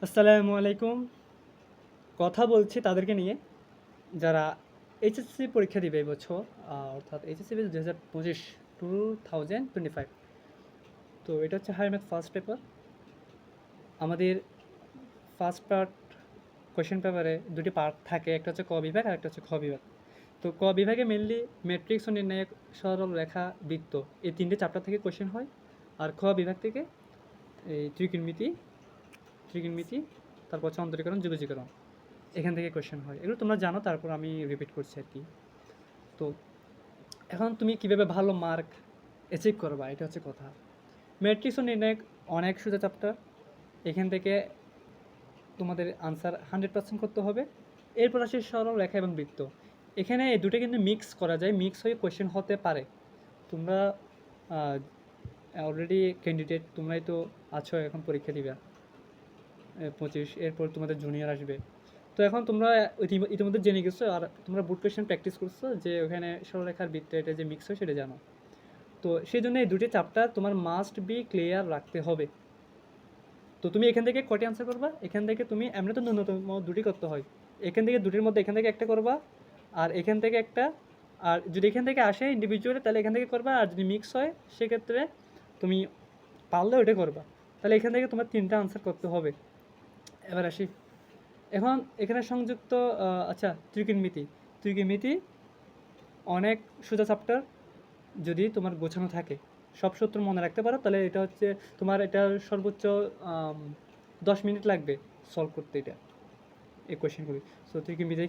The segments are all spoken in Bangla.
আসসালামু আলাইকুম। কথা বলছি তাদেরকে নিয়ে যারা এইচএসসি পরীক্ষা দিবে এই বছর, অর্থাৎ এইচএসসি 2025 2025। তো এটা হচ্ছে হায়ার ম্যাথ ফার্স্ট পেপার। আমাদের ফার্স্ট পার্ট কোয়েশ্চেন পেপারে দুটি পার্ট থাকে, একটা হচ্ছে ক বিভাগ আর একটা হচ্ছে খ বিভাগ। তো ক বিভাগে মেনলি ম্যাট্রিক্স ও নির্ণায়ক, সরল রেখা, বৃত্ত, এই তিনটে চ্যাপ্টার থেকে কোয়েশ্চেন হয়। আর খ বিভাগ থেকে এই ত্রিকোণমিতি ত্রিকোণমিতি তারপর হচ্ছে অন্তরীকরণ, যোগজীকরণ, এখান থেকে কোয়েশ্চেন হয়। এগুলো তোমরা জানো, তারপর আমি রিপিট করছি আর কি। তো এখন তুমি কীভাবে ভালো মার্ক অ্যাচিভ করবা, এটা হচ্ছে কথা। ম্যাট্রিক্স ও নির্ণায়ক অনেক সোজা চ্যাপ্টার, এখান থেকে তোমাদের আনসার 100% করতে হবে। এরপর আসে সরল রেখা এবং বৃত্ত। এখানে এই দুটো কিন্তু মিক্স করা যায়, মিক্স হয়ে কোয়েশ্চেন হতে পারে। তোমরা অলরেডি ক্যান্ডিডেট, তোমরাই তো আছো, এখন পরীক্ষা দিবে 25, এরপর তোমাদের জুনিয়র আসবে। তো এখন তোমরা ইতিমধ্যে জেনে গেছো, আর তোমরা বোর্ড কোয়েশ্চেন প্র্যাকটিস করছো যে ওখানে সরলরেখার বৃত্তে এটা যে মিক্স হয় সেটা জানো। তো সেই জন্য এই দুটি চ্যাপ্টার তোমার মাস্ট বি ক্লিয়ার রাখতে হবে। তো তুমি এখান থেকে কয়টি আনসার করবা? এখান থেকে তুমি এমনি তো ন্যূনতম দুটি করতে হয়, এখান থেকে দুটির মধ্যে এখান থেকে একটা করবা, আর এখান থেকে একটা। আর যদি এখান থেকে আসে ইন্ডিভিজুয়ালি তাহলে এখান থেকে করবা, আর যদি মিক্স হয় সেক্ষেত্রে তুমি পারলে ওইটা করবা। তাহলে এখান থেকে তোমার 3টা আনসার করতে হবে। এবার আসি, এখন এখানে সংযুক্ত আচ্ছা, ত্রিকোণমিতি। ত্রিকোণমিতি অনেক সোজা চ্যাপ্টার, যদি তোমার গোছানো থাকে, সব সূত্র মনে রাখতে পারো, তাহলে এটা হচ্ছে তোমার এটা সর্বোচ্চ 10 মিনিট লাগবে সলভ করতে এটা, এই কোয়েশ্চেনগুলি। সো ত্রিকোণমিতি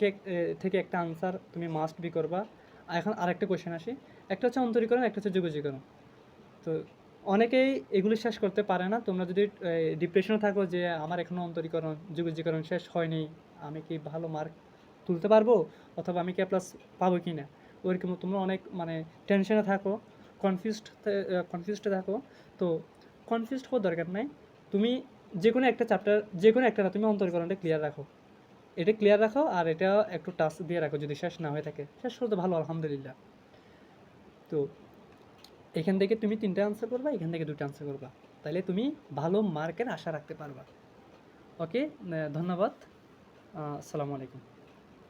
থেকে একটা আনসার তুমি মাস্ট বি করবা। আর এখন আরেকটা কোয়েশ্চেন আসি, একটা হচ্ছে অন্তরীকরণ, একটা হচ্ছে যোগজীকরণ। তো অনেকেই এগুলি শেষ করতে পারে না। তোমরা যদি ডিপ্রেশনে থাকো যে আমার এখনও অন্তরীকরণ যোগজীকরণ শেষ হয়নি, আমি কি ভালো মার্ক তুলতে পারবো, অথবা আমি কি প্লাস পাবো কি না, ওইরকম তোমরা অনেক মানে টেনশনে থাকো, কনফিউজড থাকো। তো কনফিউজড হওয়ার দরকার নাই। তুমি যে কোনো একটা চ্যাপ্টার, যে কোনো একটা না, তুমি অন্তরীকরণটা ক্লিয়ার রাখো, এটা ক্লিয়ার রাখো, আর এটা একটু টাস্ক দিয়ে রাখো। যদি শেষ না হয়ে থাকে, শেষ হলে তো ভালো, আলহামদুলিল্লাহ। তো এখান থেকে তুমি 3টা আনসার করবা, এখান থেকে 2টা আনসার করবা, তাহলে তুমি ভালো মার্কের আশা রাখতে পারবা। ওকে, ধন্যবাদ। আসসালামু আলাইকুম।